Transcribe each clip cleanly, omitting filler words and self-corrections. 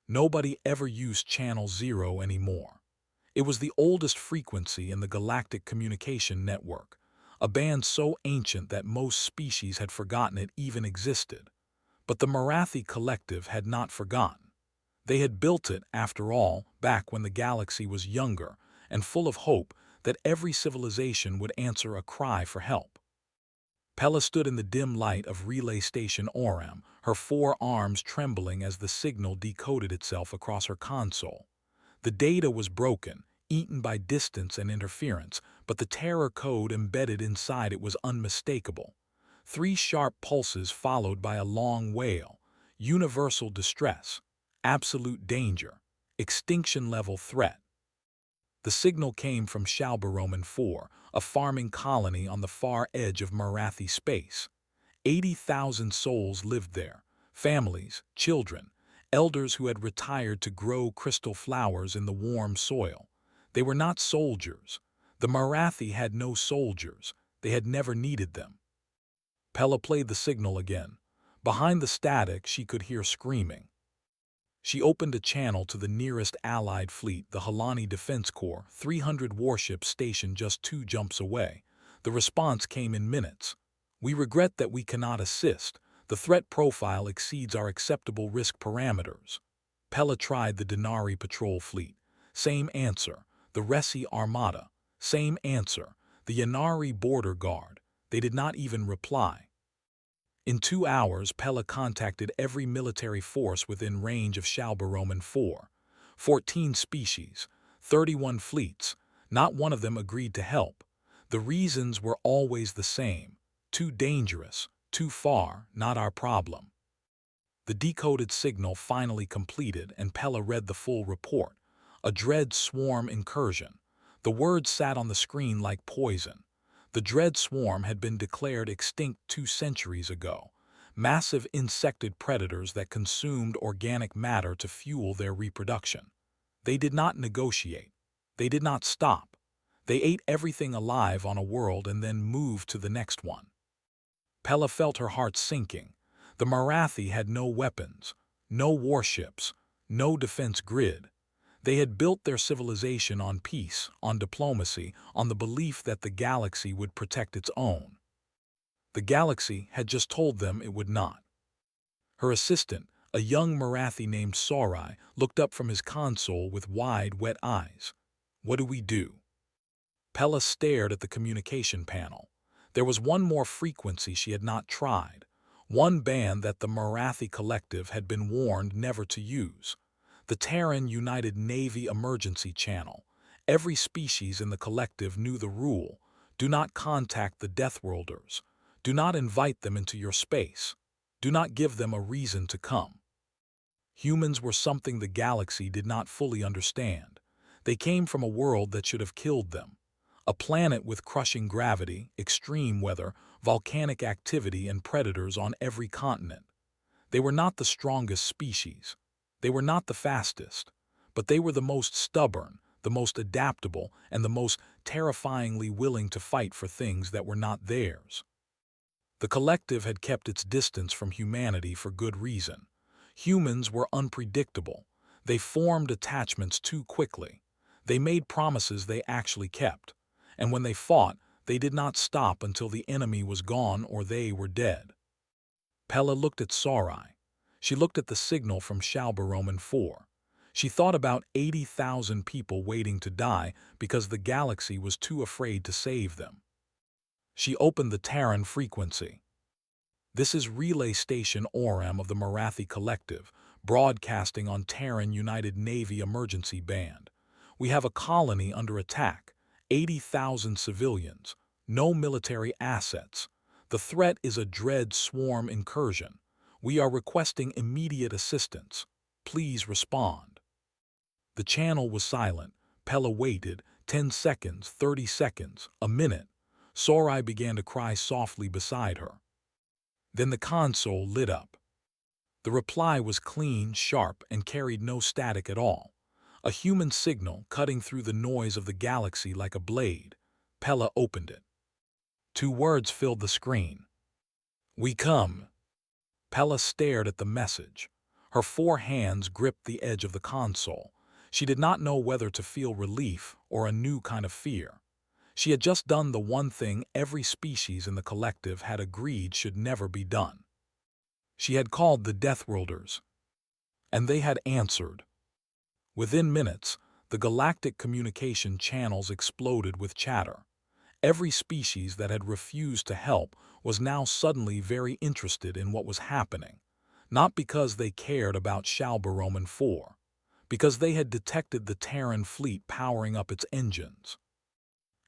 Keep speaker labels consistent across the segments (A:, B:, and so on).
A: Nobody ever used Channel Zero anymore. It was the oldest frequency in the Galactic Communication Network, a band so ancient that most species had forgotten it even existed. But the Marathi Collective had not forgotten. They had built it, after all, back when the galaxy was younger and full of hope that every civilization would answer a cry for help. Pella stood in the dim light of Relay Station Oram, her 4 arms trembling as the signal decoded itself across her console. The data was broken, eaten by distance and interference, but the terror code embedded inside it was unmistakable. 3 sharp pulses followed by a long wail. Universal distress, absolute danger, extinction-level threat. The signal came from Shalbaroman 4, a farming colony on the far edge of Marathi space. 80,000 souls lived there, families, children, elders who had retired to grow crystal flowers in the warm soil. They were not soldiers. The Marathi had no soldiers. They had never needed them. Pella played the signal again. Behind the static, she could hear screaming. She opened a channel to the nearest Allied fleet, the Halani Defense Corps, 300 warships stationed just 2 jumps away. The response came in minutes. "We regret that we cannot assist. The threat profile exceeds our acceptable risk parameters." Pella tried the Denari patrol fleet. Same answer. The Resi Armada. Same answer. The Yanari border guard. They did not even reply. In 2 hours, Pella contacted every military force within range of Shalbaroman 4. 14 species, 31 fleets. Not one of them agreed to help. The reasons were always the same. Too dangerous, too far, not our problem. The decoded signal finally completed, and Pella read the full report. A dread swarm incursion. The words sat on the screen like poison. The dread swarm had been declared extinct 2 centuries ago. Massive insected predators that consumed organic matter to fuel their reproduction. They did not negotiate. They did not stop. They ate everything alive on a world and then moved to the next one. Pella felt her heart sinking. The Marathi had no weapons, no warships, no defense grid. They had built their civilization on peace, on diplomacy, on the belief that the galaxy would protect its own. The galaxy had just told them it would not. Her assistant, a young Marathi named Saurai, looked up from his console with wide, wet eyes. "What do we do?" Pella stared at the communication panel. There was one more frequency she had not tried, one band that the Marathi Collective had been warned never to use. The Terran United Navy Emergency Channel. Every species in the Collective knew the rule. Do not contact the Deathworlders. Do not invite them into your space. Do not give them a reason to come. Humans were something the galaxy did not fully understand. They came from a world that should have killed them. A planet with crushing gravity, extreme weather, volcanic activity, and predators on every continent. They were not the strongest species. They were not the fastest, but they were the most stubborn, the most adaptable, and the most terrifyingly willing to fight for things that were not theirs. The Collective had kept its distance from humanity for good reason. Humans were unpredictable. They formed attachments too quickly. They made promises they actually kept. And when they fought, they did not stop until the enemy was gone or they were dead. Pella looked at Saurai. She looked at the signal from Shalbaroman 4. She thought about 80,000 people waiting to die because the galaxy was too afraid to save them. She opened the Terran frequency. "This is Relay Station Oram of the Marathi Collective, broadcasting on Terran United Navy Emergency Band. We have a colony under attack, 80,000 civilians, no military assets. The threat is a dread swarm incursion. We are requesting immediate assistance. Please respond." The channel was silent. Pella waited. 10 seconds, 30 seconds, a minute. Saurai began to cry softly beside her. Then the console lit up. The reply was clean, sharp, and carried no static at all. A human signal cutting through the noise of the galaxy like a blade. Pella opened it. 2 words filled the screen. "We come." Pella stared at the message. Her 4 hands gripped the edge of the console. She did not know whether to feel relief or a new kind of fear. She had just done the one thing every species in the collective had agreed should never be done. She had called the Deathworlders, and they had answered. Within minutes, the galactic communication channels exploded with chatter. Every species that had refused to help was now suddenly very interested in what was happening, not because they cared about Shalbaroman 4, because they had detected the Terran fleet powering up its engines.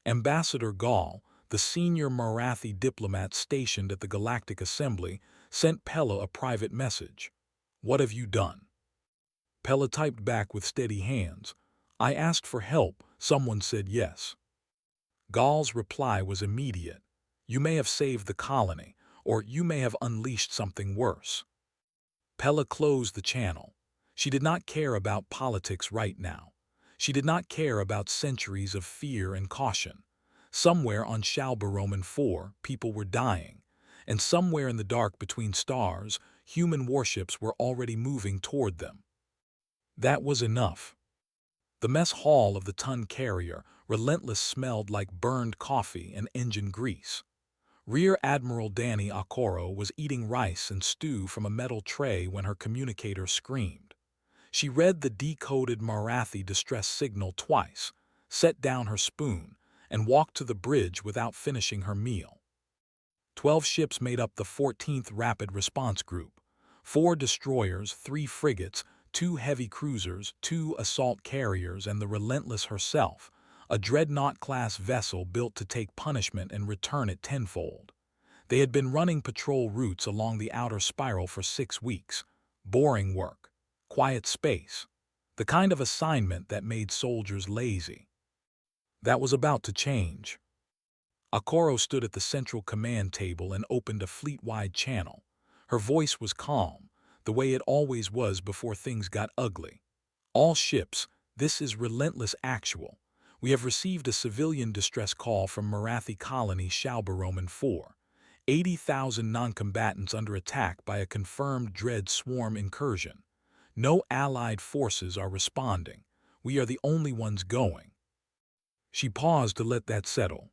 A: Ambassador Gall, the senior Marathi diplomat stationed at the Galactic Assembly, sent Pella a private message. "What have you done?" Pella typed back with steady hands. "I asked for help, someone said yes." Gall's reply was immediate. "You may have saved the colony, or you may have unleashed something worse." Pella closed the channel. She did not care about politics right now. She did not care about centuries of fear and caution. Somewhere on Shalbaroman 4, people were dying, and somewhere in the dark between stars, human warships were already moving toward them. That was enough. The mess hall of the ton carrier, relentless, smelled like burned coffee and engine grease. Rear Admiral Danny Okoro was eating rice and stew from a metal tray when her communicator screamed. She read the decoded Marathi distress signal twice, set down her spoon, and walked to the bridge without finishing her meal. 12 ships made up the 14th Rapid Response Group. 4 destroyers, 3 frigates, 2 heavy cruisers, 2 assault carriers, and the Relentless herself, a dreadnought-class vessel built to take punishment and return it tenfold. They had been running patrol routes along the outer spiral for 6 weeks. Boring work. Quiet space. The kind of assignment that made soldiers lazy. That was about to change. Okoro stood at the central command table and opened a fleet-wide channel. Her voice was calm, the way it always was before things got ugly. "All ships, this is Relentless Actual. We have received a civilian distress call from Marathi colony Shalbaroman 4. 80,000 non-combatants under attack by a confirmed Dread swarm incursion. No allied forces are responding. We are the only ones going." She paused to let that settle.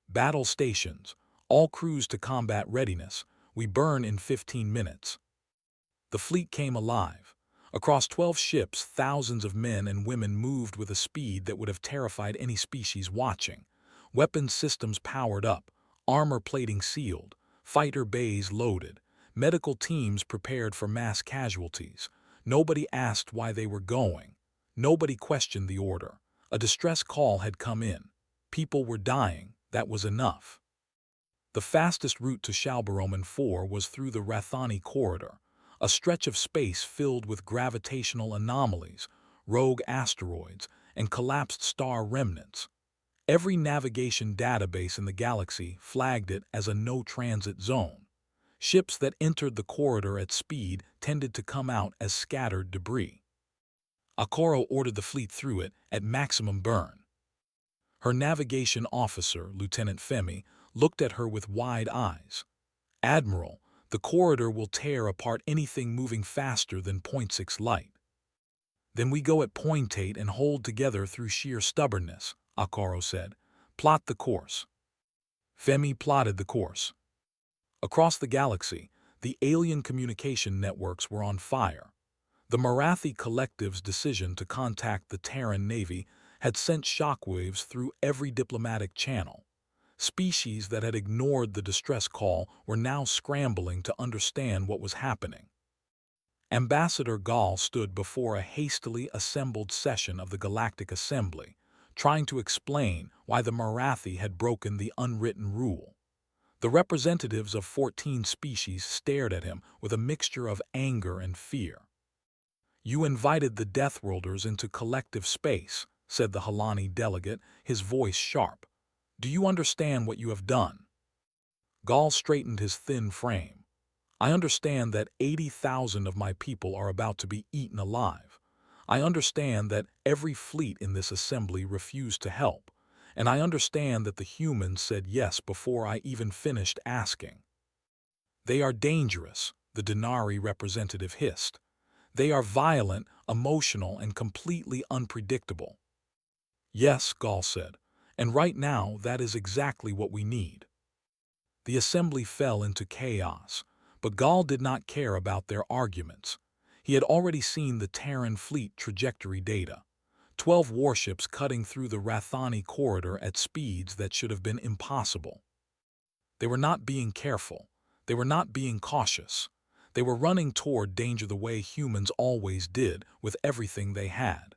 A: "Battle stations. All crews to combat readiness. We burn in 15 minutes. The fleet came alive. Across 12 ships, thousands of men and women moved with a speed that would have terrified any species watching. Weapons systems powered up, armor plating sealed, fighter bays loaded, medical teams prepared for mass casualties. Nobody asked why they were going. Nobody questioned the order. A distress call had come in. People were dying. That was enough. The fastest route to Shalbaroman 4 was through the Rathani Corridor, a stretch of space filled with gravitational anomalies, rogue asteroids, and collapsed star remnants. Every navigation database in the galaxy flagged it as a no-transit zone. Ships that entered the corridor at speed tended to come out as scattered debris. Okoro ordered the fleet through it at maximum burn. Her navigation officer, Lieutenant Femi, looked at her with wide eyes. "Admiral, the corridor will tear apart anything moving faster than .6 light." "Then we go at .8 and hold together through sheer stubbornness," Okoro said. "Plot the course." Femi plotted the course. Across the galaxy, the alien communication networks were on fire. The Marathi collective's decision to contact the Terran Navy had sent shockwaves through every diplomatic channel. Species that had ignored the distress call were now scrambling to understand what was happening. Ambassador Gall stood before a hastily assembled session of the Galactic Assembly, trying to explain why the Marathi had broken the unwritten rule. The representatives of 14 species stared at him with a mixture of anger and fear. "You invited the Deathworlders into collective space," said the Halani delegate, his voice sharp. "Do you understand what you have done?" Gall straightened his thin frame. "I understand that 80,000 of my people are about to be eaten alive. I understand that every fleet in this assembly refused to help. And I understand that the humans said yes before I even finished asking." "They are dangerous," the Denari representative hissed. They are violent, emotional, and completely unpredictable. Yes, Gall said, and right now that is exactly what we need. The assembly fell into chaos, but Gall did not care about their arguments. He had already seen the Terran fleet trajectory data. 12 warships cutting through the Rathani corridor at speeds that should have been impossible. They were not being careful. They were not being cautious. They were running toward danger the way humans always did, with everything they had.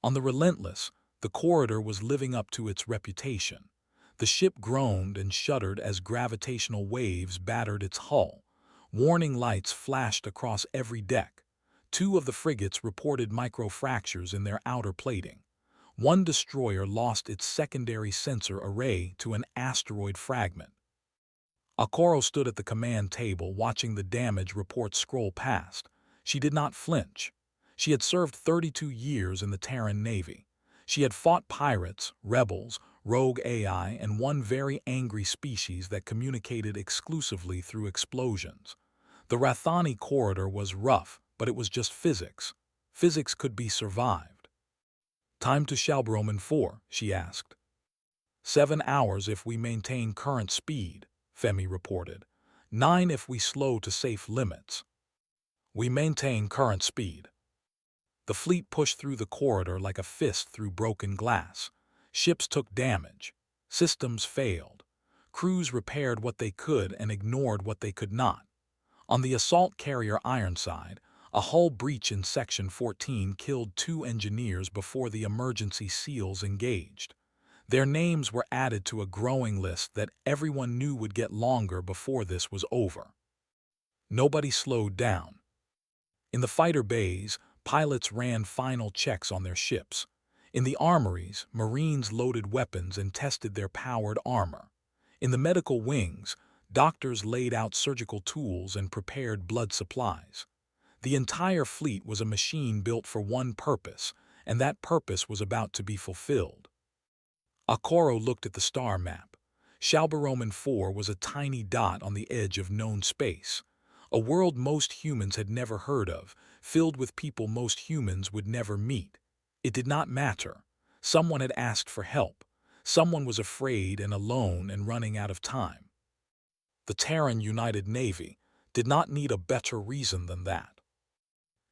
A: On the Relentless, the corridor was living up to its reputation. The ship groaned and shuddered as gravitational waves battered its hull. Warning lights flashed across every deck. 2 of the frigates reported microfractures in their outer plating. 1 destroyer lost its secondary sensor array to an asteroid fragment. Akoro stood at the command table watching the damage report scroll past. She did not flinch. She had served 32 years in the Terran Navy. She had fought pirates, rebels, rogue AI, and one very angry species that communicated exclusively through explosions. The Rathani corridor was rough, but it was just physics. Physics could be survived. Time to Shalbroman 4, she asked. 7 hours if we maintain current speed, Femi reported. 9 if we slow to safe limits. We maintain current speed. The fleet pushed through the corridor like a fist through broken glass. Ships took damage. Systems failed. Crews repaired what they could and ignored what they could not. On the assault carrier Ironside, a hull breach in Section 14 killed 2 engineers before the emergency seals engaged. Their names were added to a growing list that everyone knew would get longer before this was over. Nobody slowed down. In the fighter bays, pilots ran final checks on their ships. In the armories, Marines loaded weapons and tested their powered armor. In the medical wings, doctors laid out surgical tools and prepared blood supplies. The entire fleet was a machine built for one purpose, and that purpose was about to be fulfilled. Akoro looked at the star map. Shalbroman 4 was a tiny dot on the edge of known space, a world most humans had never heard of, filled with people most humans would never meet. It did not matter. Someone had asked for help. Someone was afraid and alone and running out of time. The Terran United Navy did not need a better reason than that.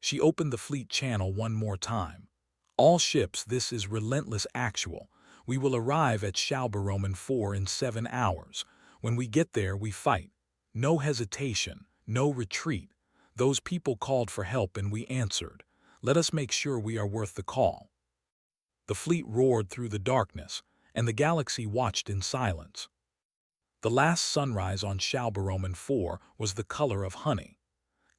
A: She opened the fleet channel one more time. All ships, this is relentless actual. We will arrive at Shalbroman 4 in 7 hours. When we get there, we fight. No hesitation, no retreat. Those people called for help and we answered. Let us make sure we are worth the call. The fleet roared through the darkness, and the galaxy watched in silence. The last sunrise on Shalbroman 4 was the color of honey.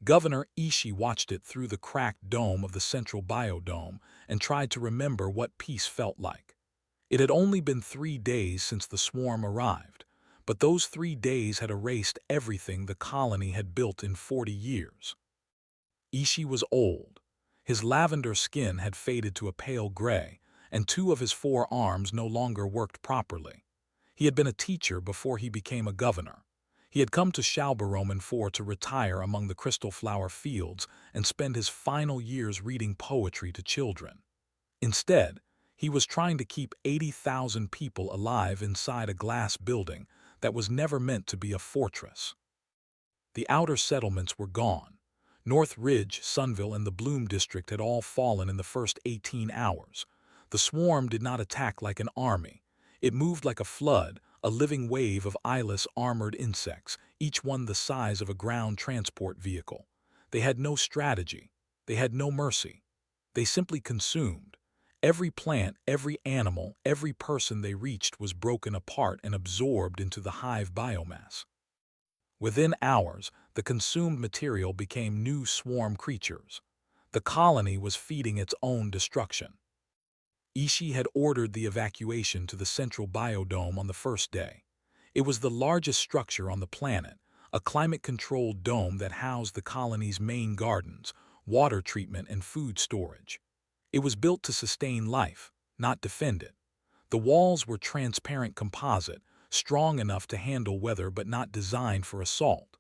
A: Governor Ishii watched it through the cracked dome of the central biodome and tried to remember what peace felt like. It had only been 3 days since the swarm arrived, but those 3 days had erased everything the colony had built in 40 years. Ishii was old. His lavender skin had faded to a pale gray, and 2 of his 4 arms no longer worked properly. He had been a teacher before he became a governor. He had come to Shalbroman 4 to retire among the crystal flower fields and spend his final years reading poetry to children. Instead, he was trying to keep 80,000 people alive inside a glass building that was never meant to be a fortress. The outer settlements were gone. North Ridge, Sunville, and the Bloom District had all fallen in the first 18 hours. The swarm did not attack like an army. It moved like a flood, a living wave of eyeless armored insects, each one the size of a ground transport vehicle. They had no strategy. They had no mercy. They simply consumed. Every plant, every animal, every person they reached was broken apart and absorbed into the hive biomass. Within hours, the consumed material became new swarm creatures. The colony was feeding its own destruction. Ishii had ordered the evacuation to the central biodome on the first day. It was the largest structure on the planet, a climate-controlled dome that housed the colony's main gardens, water treatment, and food storage. It was built to sustain life, not defend it. The walls were transparent composite, strong enough to handle weather but not designed for assault.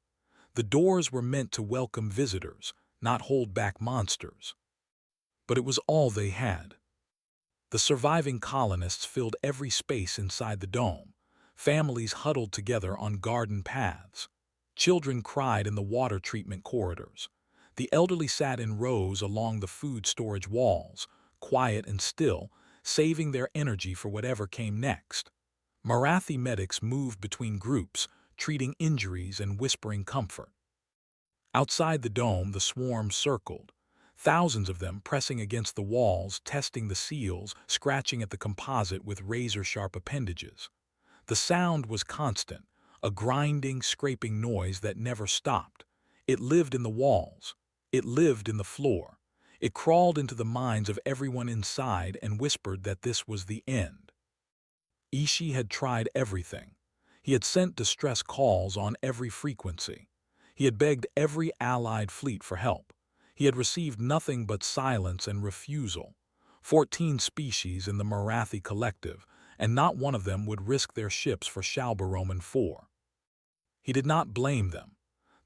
A: The doors were meant to welcome visitors, not hold back monsters. But it was all they had. The surviving colonists filled every space inside the dome. Families huddled together on garden paths. Children cried in the water treatment corridors. The elderly sat in rows along the food storage walls, quiet and still, saving their energy for whatever came next. Marathi medics moved between groups, treating injuries and whispering comfort. Outside the dome, the swarm circled, thousands of them pressing against the walls, testing the seals, scratching at the composite with razor-sharp appendages. The sound was constant, a grinding, scraping noise that never stopped. It lived in the walls. It lived in the floor. It crawled into the minds of everyone inside and whispered that this was the end. Ishi had tried everything. He had sent distress calls on every frequency. He had begged every allied fleet for help. He had received nothing but silence and refusal. 14 species in the Marathi collective, and not one of them would risk their ships for Shalbaroman 4. He did not blame them.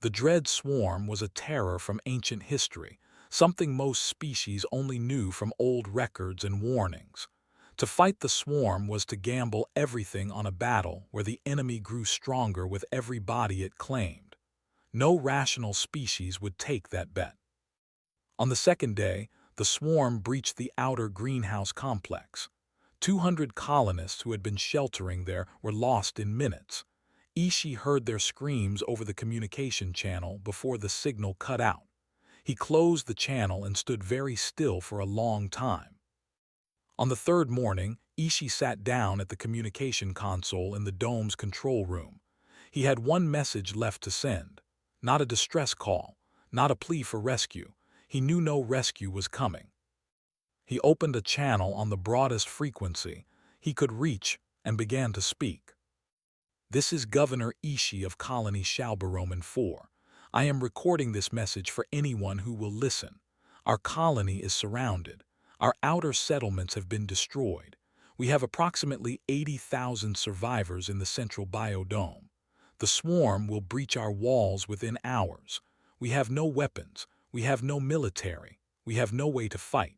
A: The dread swarm was a terror from ancient history, something most species only knew from old records and warnings. To fight the swarm was to gamble everything on a battle where the enemy grew stronger with every body it claimed. No rational species would take that bet. On the second day, the swarm breached the outer greenhouse complex. 200 colonists who had been sheltering there were lost in minutes. Ishi heard their screams over the communication channel before the signal cut out. He closed the channel and stood very still for a long time. On the third morning, Ishi sat down at the communication console in the dome's control room. He had one message left to send. Not a distress call, not a plea for rescue. He knew no rescue was coming. He opened a channel on the broadest frequency he could reach and began to speak. This is Governor Ishi of Colony Shalbaroman 4. I am recording this message for anyone who will listen. Our colony is surrounded. Our outer settlements have been destroyed. We have approximately 80,000 survivors in the central biodome. The swarm will breach our walls within hours. We have no weapons. We have no military. We have no way to fight.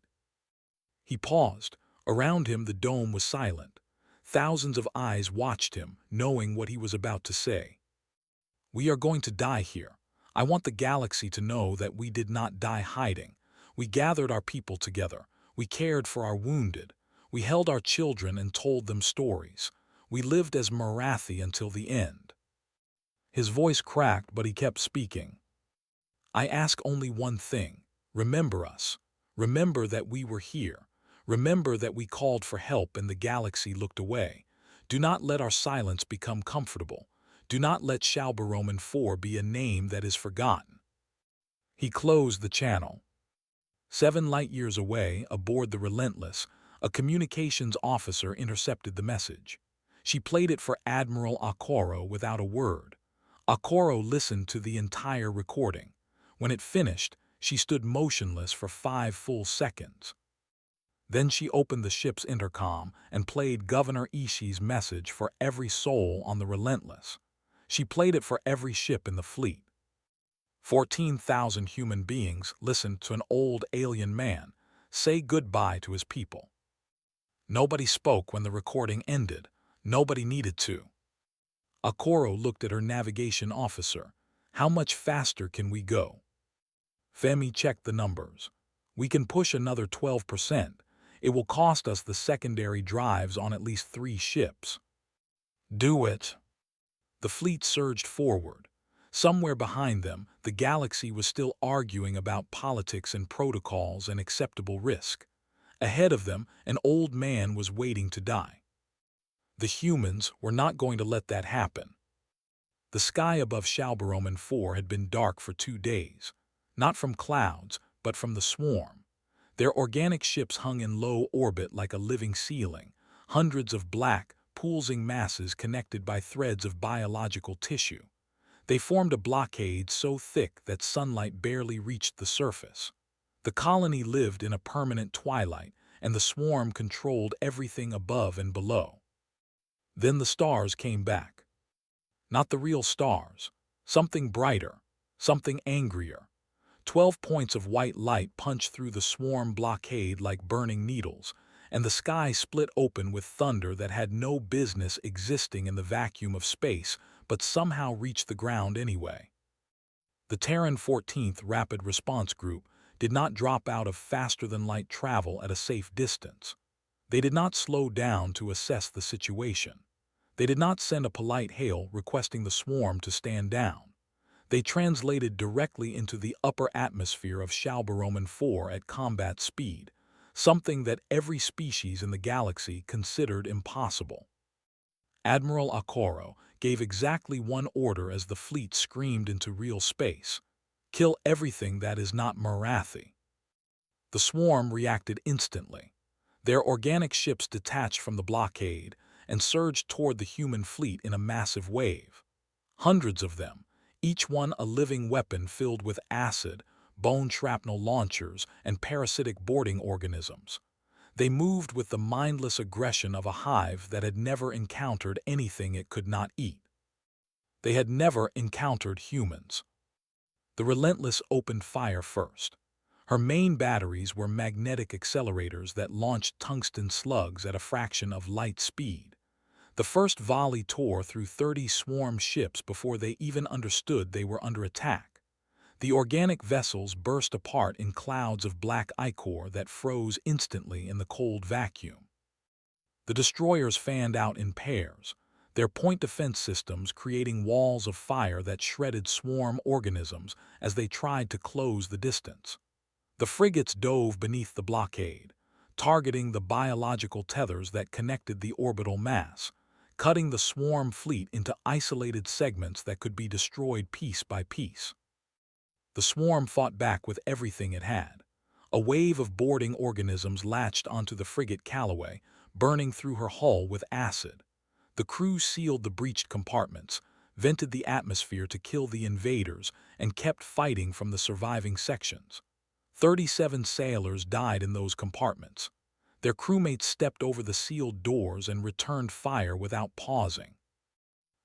A: He paused. Around him the dome was silent. Thousands of eyes watched him, knowing what he was about to say. We are going to die here. I want the galaxy to know that we did not die hiding. We gathered our people together. We cared for our wounded. We held our children and told them stories. We lived as Marathi until the end. His voice cracked, but he kept speaking. I ask only one thing. Remember us. Remember that we were here. Remember that we called for help and the galaxy looked away. Do not let our silence become comfortable. Do not let Shalbaroman 4 be a name that is forgotten. He closed the channel. 7 light-years away, aboard the Relentless, a communications officer intercepted the message. She played it for Admiral Akoro without a word. Akoro listened to the entire recording. When it finished, she stood motionless for 5 full seconds. Then she opened the ship's intercom and played Governor Ishi's message for every soul on the Relentless. She played it for every ship in the fleet. 14,000 human beings listened to an old alien man say goodbye to his people. Nobody spoke when the recording ended. Nobody needed to. Akoro looked at her navigation officer. How much faster can we go? Femi checked the numbers. We can push another 12%. It will cost us the secondary drives on at least 3 ships. Do it. The fleet surged forward. Somewhere behind them, the galaxy was still arguing about politics and protocols and acceptable risk. Ahead of them, an old man was waiting to die. The humans were not going to let that happen. The sky above Shalbaroman 4 had been dark for 2 days, not from clouds, but from the swarm. Their organic ships hung in low orbit like a living ceiling, hundreds of black, pulsing masses connected by threads of biological tissue. They formed a blockade so thick that sunlight barely reached the surface. The colony lived in a permanent twilight, and the swarm controlled everything above and below. Then the stars came back. Not the real stars. Something brighter, something angrier. 12 points of white light punched through the swarm blockade like burning needles, and the sky split open with thunder that had no business existing in the vacuum of space, but somehow reached the ground anyway. The Terran 14th Rapid Response Group did not drop out of faster-than-light travel at a safe distance. They did not slow down to assess the situation. They did not send a polite hail requesting the swarm to stand down. They translated directly into the upper atmosphere of Shalbaroman 4 at combat speed, something that every species in the galaxy considered impossible. Admiral Akoro gave exactly one order as the fleet screamed into real space: kill everything that is not Marathi. The swarm reacted instantly. Their organic ships detached from the blockade and surged toward the human fleet in a massive wave. Hundreds of them, each one a living weapon filled with acid, bone shrapnel launchers, and parasitic boarding organisms. They moved with the mindless aggression of a hive that had never encountered anything it could not eat. They had never encountered humans. The Relentless opened fire first. Her main batteries were magnetic accelerators that launched tungsten slugs at a fraction of light speed. The first volley tore through 30 swarm ships before they even understood they were under attack. The organic vessels burst apart in clouds of black ichor that froze instantly in the cold vacuum. The destroyers fanned out in pairs, their point defense systems creating walls of fire that shredded swarm organisms as they tried to close the distance. The frigates dove beneath the blockade, targeting the biological tethers that connected the orbital mass, cutting the swarm fleet into isolated segments that could be destroyed piece by piece. The swarm fought back with everything it had. A wave of boarding organisms latched onto the frigate Callaway, burning through her hull with acid. The crew sealed the breached compartments, vented the atmosphere to kill the invaders, and kept fighting from the surviving sections. 37 sailors died in those compartments. Their crewmates stepped over the sealed doors and returned fire without pausing.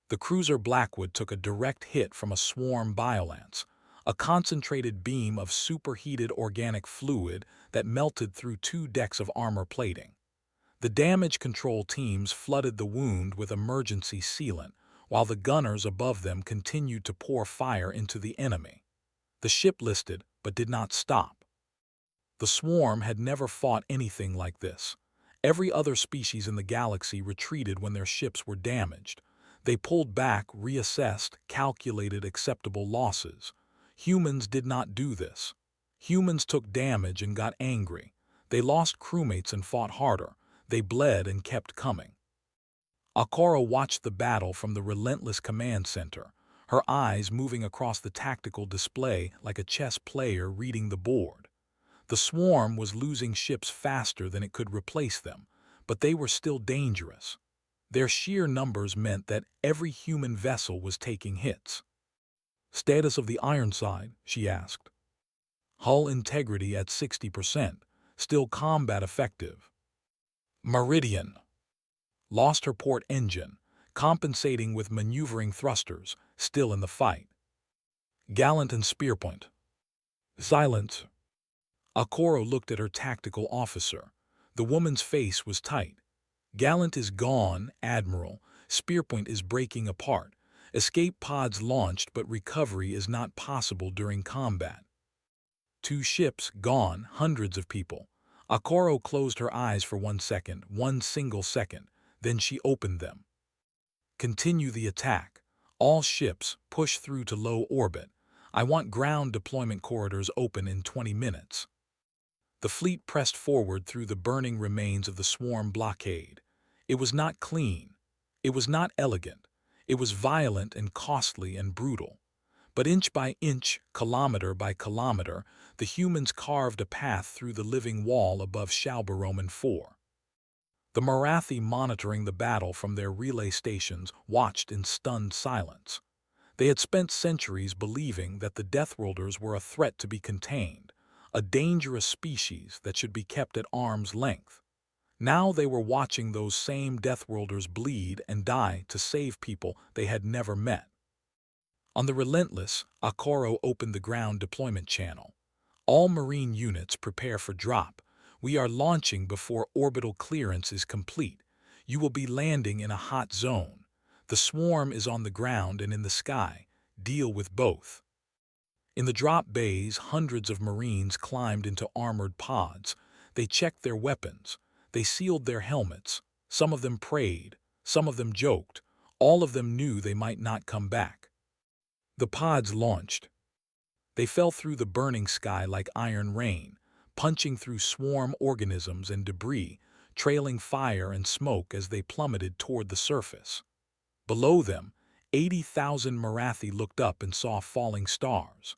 A: The cruiser Blackwood took a direct hit from a swarm biolance, a concentrated beam of superheated organic fluid that melted through 2 decks of armor plating. The damage control teams flooded the wound with emergency sealant, while the gunners above them continued to pour fire into the enemy. The ship listed, but did not stop. The swarm had never fought anything like this. Every other species in the galaxy retreated when their ships were damaged. They pulled back, reassessed, calculated acceptable losses. Humans did not do this. Humans took damage and got angry. They lost crewmates and fought harder. They bled and kept coming. Akora watched the battle from the Relentless command center, her eyes moving across the tactical display like a chess player reading the board. The swarm was losing ships faster than it could replace them, but they were still dangerous. Their sheer numbers meant that every human vessel was taking hits. "Status of the Ironside?" she asked. "Hull integrity at 60%, still combat effective." "Meridian." "Lost her port engine, compensating with maneuvering thrusters, still in the fight." "Gallant and Spearpoint." "Silence." Akoro looked at her tactical officer. The woman's face was tight. "Gallant is gone, Admiral. Spearpoint is breaking apart. Escape pods launched, but recovery is not possible during combat." 2 ships gone, hundreds of people. Akoro closed her eyes for 1 second, 1 single second. Then she opened them. "Continue the attack. All ships, push through to low orbit. I want ground deployment corridors open in 20 minutes. The fleet pressed forward through the burning remains of the swarm blockade. It was not clean. It was not elegant. It was violent and costly and brutal. But inch by inch, kilometer by kilometer, the humans carved a path through the living wall above Shalbaroman 4. The Marathi, monitoring the battle from their relay stations, watched in stunned silence. They had spent centuries believing that the Deathworlders were a threat to be contained, a dangerous species that should be kept at arm's length. Now they were watching those same Deathworlders bleed and die to save people they had never met. On the Relentless, Akoro opened the ground deployment channel. All Marine units prepare for drop. We are launching before orbital clearance is complete. You will be landing in a hot zone. The swarm is on the ground and in the sky. Deal with both. In the drop bays, hundreds of Marines climbed into armored pods. They checked their weapons. They sealed their helmets. Some of them prayed. Some of them joked. All of them knew they might not come back. The pods launched. They fell through the burning sky like iron rain, punching through swarm organisms and debris, trailing fire and smoke as they plummeted toward the surface. Below them, 80,000 Marathi looked up and saw falling stars.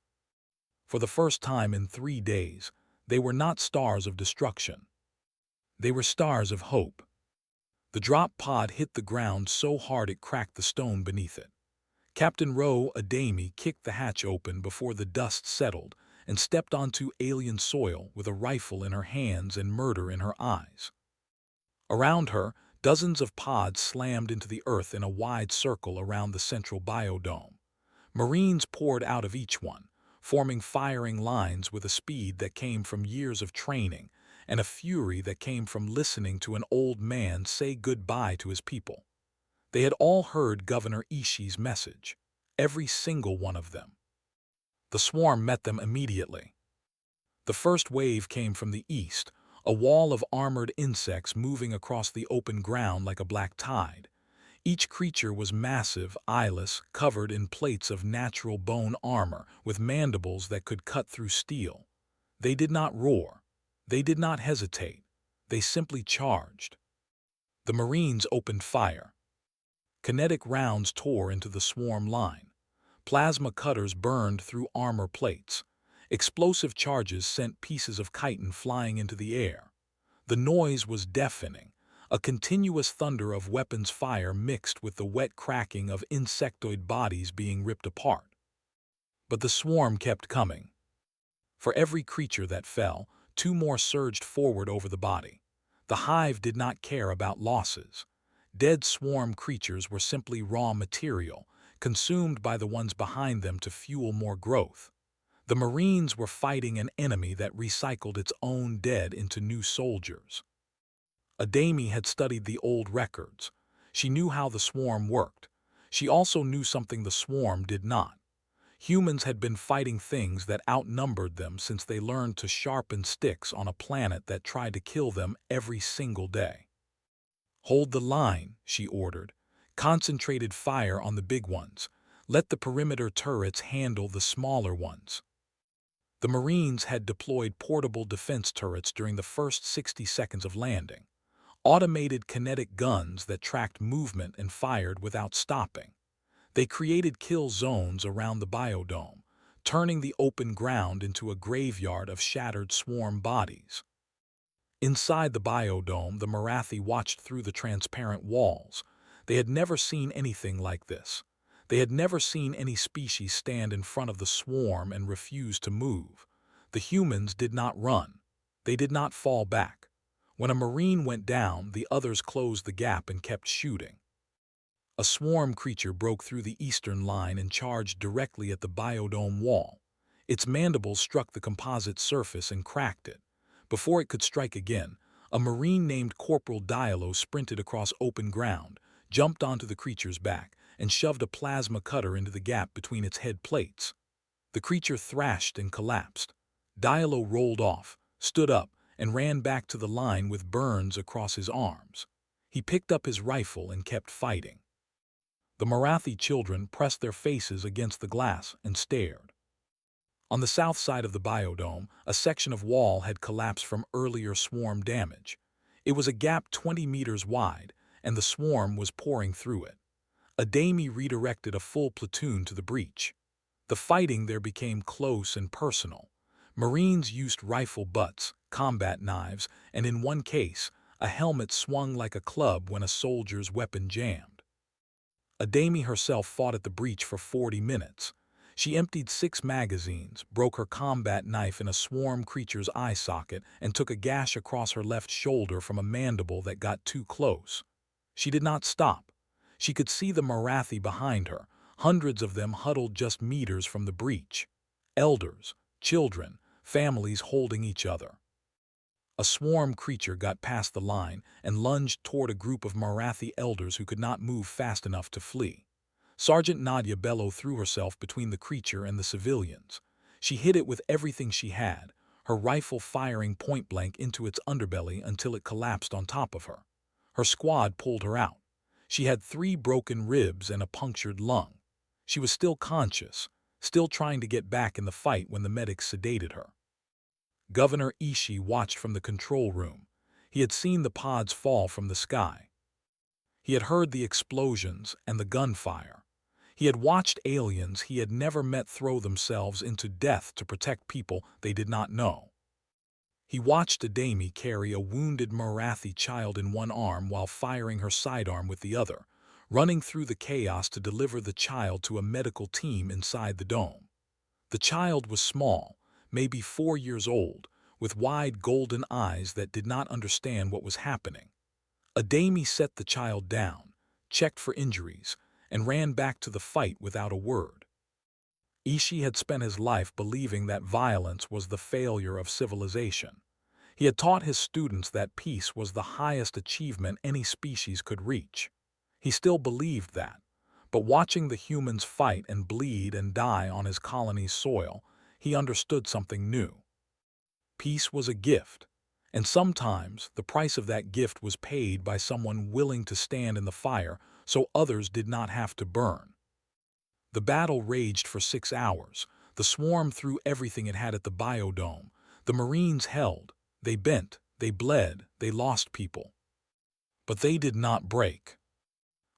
A: For the first time in 3 days, they were not stars of destruction. They were stars of hope. The drop pod hit the ground so hard it cracked the stone beneath it. Captain Ro Adami kicked the hatch open before the dust settled and stepped onto alien soil with a rifle in her hands and murder in her eyes. Around her, dozens of pods slammed into the earth in a wide circle around the central biodome. Marines poured out of each one, forming firing lines with a speed that came from years of training and a fury that came from listening to an old man say goodbye to his people. They had all heard Governor Ishii's message, every single one of them. The swarm met them immediately. The first wave came from the east, a wall of armored insects moving across the open ground like a black tide. Each creature was massive, eyeless, covered in plates of natural bone armor with mandibles that could cut through steel. They did not roar. They did not hesitate. They simply charged. The Marines opened fire. Kinetic rounds tore into the swarm line. Plasma cutters burned through armor plates. Explosive charges sent pieces of chitin flying into the air. The noise was deafening, a continuous thunder of weapons fire mixed with the wet cracking of insectoid bodies being ripped apart. But the swarm kept coming. For every creature that fell, 2 more surged forward over the body. The hive did not care about losses. Dead swarm creatures were simply raw material, consumed by the ones behind them to fuel more growth. The Marines were fighting an enemy that recycled its own dead into new soldiers. Adami had studied the old records. She knew how the swarm worked. She also knew something the swarm did not. Humans had been fighting things that outnumbered them since they learned to sharpen sticks on a planet that tried to kill them every single day. "Hold the line," she ordered. "Concentrated fire on the big ones. Let the perimeter turrets handle the smaller ones." The Marines had deployed portable defense turrets during the first 60 seconds of landing. Automated kinetic guns that tracked movement and fired without stopping. They created kill zones around the biodome, turning the open ground into a graveyard of shattered swarm bodies. Inside the biodome, the Marathi watched through the transparent walls. They had never seen anything like this. They had never seen any species stand in front of the swarm and refuse to move. The humans did not run. They did not fall back. When a Marine went down, the others closed the gap and kept shooting. A swarm creature broke through the eastern line and charged directly at the biodome wall. Its mandibles struck the composite surface and cracked it. Before it could strike again, a Marine named Corporal Diallo sprinted across open ground, jumped onto the creature's back, and shoved a plasma cutter into the gap between its head plates. The creature thrashed and collapsed. Diallo rolled off, stood up, and ran back to the line with burns across his arms. He picked up his rifle and kept fighting. The Marathi children pressed their faces against the glass and stared. On the south side of the biodome, a section of wall had collapsed from earlier swarm damage. It was a gap 20 meters wide, and the swarm was pouring through it. Adami redirected a full platoon to the breach. The fighting there became close and personal. Marines used rifle butts, combat knives, and in one case, a helmet swung like a club when a soldier's weapon jammed. Adami herself fought at the breach for 40 minutes. She emptied 6 magazines, broke her combat knife in a swarm creature's eye socket, and took a gash across her left shoulder from a mandible that got too close. She did not stop. She could see the Marathi behind her, hundreds of them huddled just meters from the breach. Elders, children, families holding each other. A swarm creature got past the line and lunged toward a group of Marathi elders who could not move fast enough to flee. Sergeant Nadia Bello threw herself between the creature and the civilians. She hit it with everything she had, her rifle firing point-blank into its underbelly until it collapsed on top of her. Her squad pulled her out. She had 3 broken ribs and a punctured lung. She was still conscious, still trying to get back in the fight when the medics sedated her. Governor Ishii watched from the control room. He had seen the pods fall from the sky. He had heard the explosions and the gunfire. He had watched aliens he had never met throw themselves into death to protect people they did not know. He watched Adami carry a wounded Marathi child in one arm while firing her sidearm with the other, running through the chaos to deliver the child to a medical team inside the dome. The child was small, maybe 4 years old, with wide golden eyes that did not understand what was happening. Adami set the child down, checked for injuries, and ran back to the fight without a word. Ishii had spent his life believing that violence was the failure of civilization. He had taught his students that peace was the highest achievement any species could reach. He still believed that, but watching the humans fight and bleed and die on his colony's soil, he understood something new. Peace was a gift, and sometimes the price of that gift was paid by someone willing to stand in the fire so others did not have to burn. The battle raged for 6 hours. The swarm threw everything it had at the biodome. The Marines held. They bent, they bled, they lost people. But they did not break.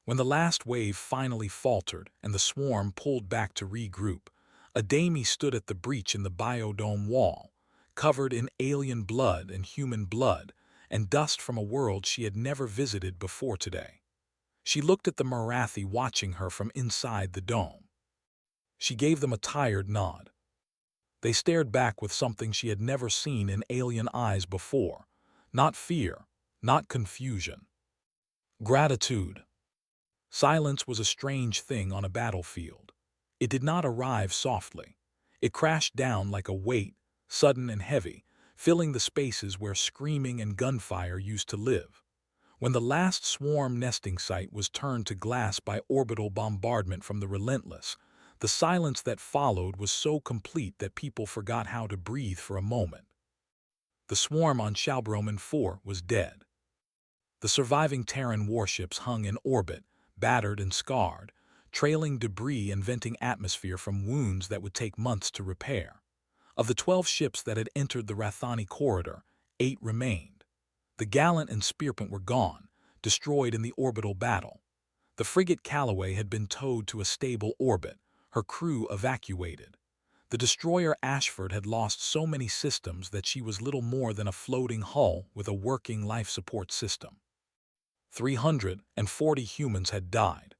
A: When the last wave finally faltered and the swarm pulled back to regroup, Adami stood at the breach in the biodome wall, covered in alien blood and human blood, and dust from a world she had never visited before today. She looked at the Marathi watching her from inside the dome. She gave them a tired nod. They stared back with something she had never seen in alien eyes before. Not fear, not confusion. Gratitude. Silence was a strange thing on a battlefield. It did not arrive softly. It crashed down like a weight, sudden and heavy, filling the spaces where screaming and gunfire used to live. When the last swarm nesting site was turned to glass by orbital bombardment from the Relentless, the silence that followed was so complete that people forgot how to breathe for a moment. The swarm on Shalbroman 4 was dead. The surviving Terran warships hung in orbit, battered and scarred, trailing debris and venting atmosphere from wounds that would take months to repair. Of the 12 ships that had entered the Rathani corridor, 8 remained. The Gallant and Spearpont were gone, destroyed in the orbital battle. The frigate Callaway had been towed to a stable orbit, her crew evacuated. The destroyer Ashford had lost so many systems that she was little more than a floating hull with a working life support system. 340 humans had died.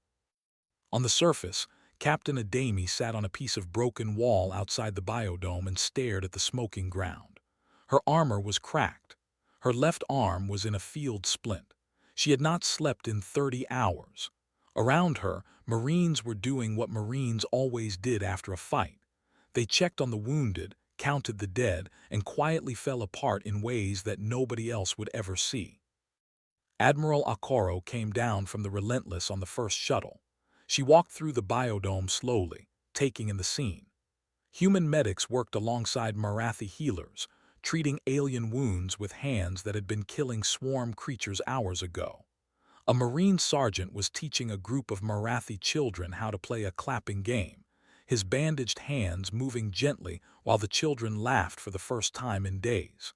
A: On the surface, Captain Adami sat on a piece of broken wall outside the biodome and stared at the smoking ground. Her armor was cracked. Her left arm was in a field splint. She had not slept in 30 hours. Around her, Marines were doing what Marines always did after a fight. They checked on the wounded, counted the dead, and quietly fell apart in ways that nobody else would ever see. Admiral Akoro came down from the Relentless on the first shuttle. She walked through the biodome slowly, taking in the scene. Human medics worked alongside Marathi healers, treating alien wounds with hands that had been killing swarm creatures hours ago. A Marine sergeant was teaching a group of Marathi children how to play a clapping game, his bandaged hands moving gently while the children laughed for the first time in days.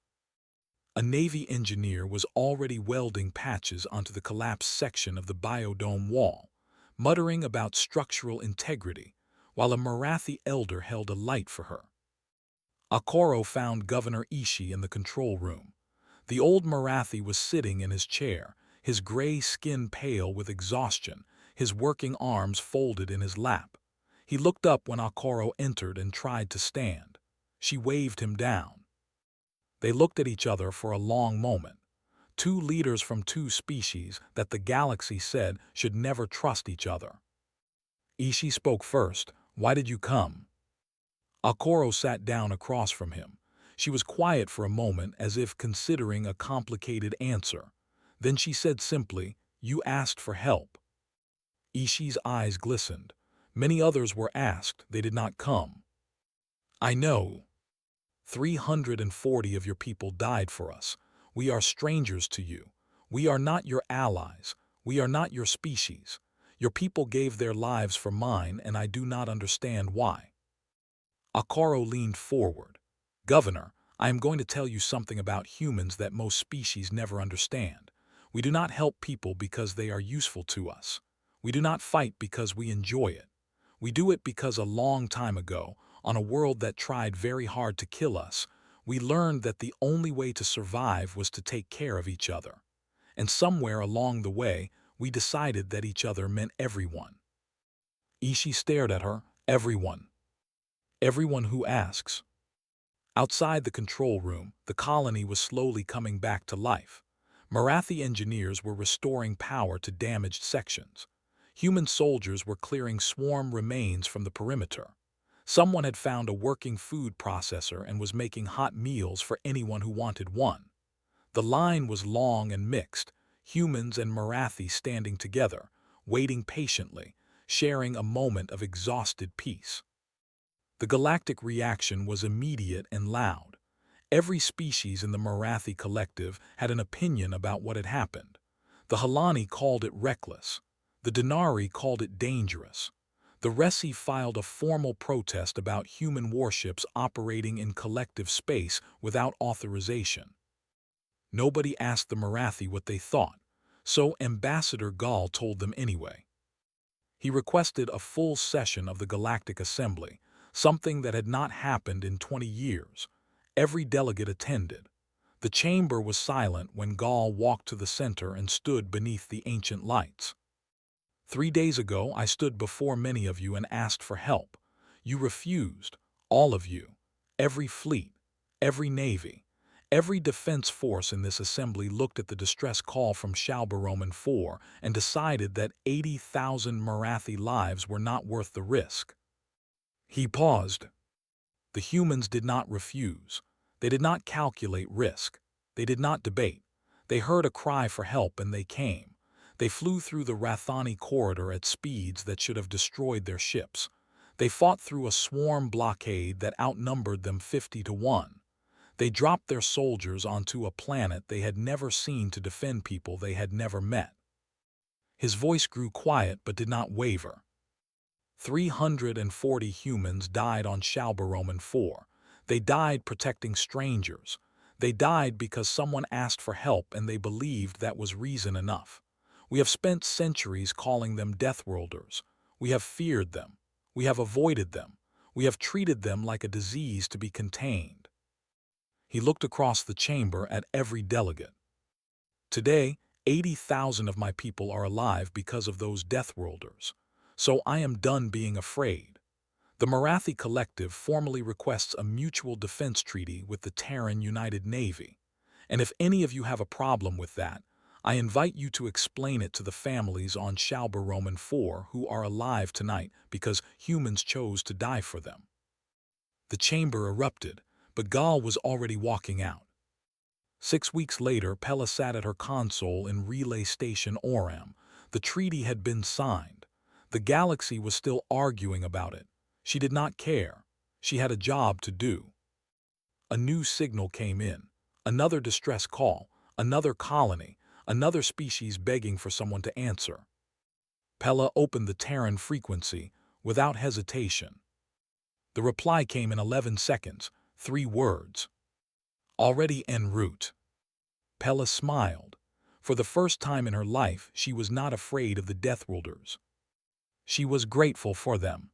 A: A Navy engineer was already welding patches onto the collapsed section of the biodome wall, muttering about structural integrity, while a Marathi elder held a light for her. Akoro found Governor Ishii in the control room. The old Marathi was sitting in his chair, his gray skin pale with exhaustion, his working arms folded in his lap. He looked up when Akoro entered and tried to stand. She waved him down. They looked at each other for a long moment. 2 leaders from 2 species that the galaxy said should never trust each other. Ishii spoke first. "Why did you come?" Akoro sat down across from him. She was quiet for a moment as if considering a complicated answer. Then she said simply, "You asked for help." Ishi's eyes glistened. "Many others were asked, they did not come." "I know. 340 of your people died for us. We are strangers to you. We are not your allies. We are not your species. Your people gave their lives for mine, and I do not understand why." Akaro leaned forward. "Governor, I am going to tell you something about humans that most species never understand. We do not help people because they are useful to us. We do not fight because we enjoy it. We do it because a long time ago, on a world that tried very hard to kill us, we learned that the only way to survive was to take care of each other. And somewhere along the way, we decided that each other meant everyone." Ishi stared at her. "Everyone. Everyone who asks." Outside the control room, the colony was slowly coming back to life. Marathi engineers were restoring power to damaged sections. Human soldiers were clearing swarm remains from the perimeter. Someone had found a working food processor and was making hot meals for anyone who wanted one. The line was long and mixed, humans and Marathi standing together, waiting patiently, sharing a moment of exhausted peace. The galactic reaction was immediate and loud. Every species in the Marathi collective had an opinion about what had happened. The Halani called it reckless. The Denari called it dangerous. The Resi filed a formal protest about human warships operating in collective space without authorization. Nobody asked the Marathi what they thought, so Ambassador Gal told them anyway. He requested a full session of the Galactic Assembly, something that had not happened in 20 years. Every delegate attended. The chamber was silent when Gal walked to the center and stood beneath the ancient lights. "3 days ago, I stood before many of you and asked for help. You refused, all of you. Every fleet, every navy, every defense force in this assembly looked at the distress call from Shalbaroman 4 and decided that 80,000 Marathi lives were not worth the risk." He paused. The humans did not refuse. They did not calculate risk. They did not debate. They heard a cry for help and they came. They flew through the Rathani corridor at speeds that should have destroyed their ships. They fought through a swarm blockade that outnumbered them 50-1. They dropped their soldiers onto a planet they had never seen to defend people they had never met. His voice grew quiet but did not waver. 340 humans died on Shalbaroman 4. They died protecting strangers. They died because someone asked for help and they believed that was reason enough. We have spent centuries calling them Deathworlders. We have feared them. We have avoided them. We have treated them like a disease to be contained. He looked across the chamber at every delegate. "Today, 80,000 of my people are alive because of those Deathworlders. So I am done being afraid. The Marathi Collective formally requests a mutual defense treaty with the Terran United Navy. And if any of you have a problem with that, I invite you to explain it to the families on Shalbaroman 4 who are alive tonight because humans chose to die for them." The chamber erupted, but Gal was already walking out. 6 weeks later, Pella sat at her console in Relay Station Oram. The treaty had been signed. The galaxy was still arguing about it. She did not care. She had a job to do. A new signal came in. Another distress call. Another colony. Another species begging for someone to answer. Pella opened the Terran frequency without hesitation. The reply came in 11 seconds. 3 words. "Already en route." Pella smiled. For the first time in her life, she was not afraid of the Deathworlders. She was grateful for them.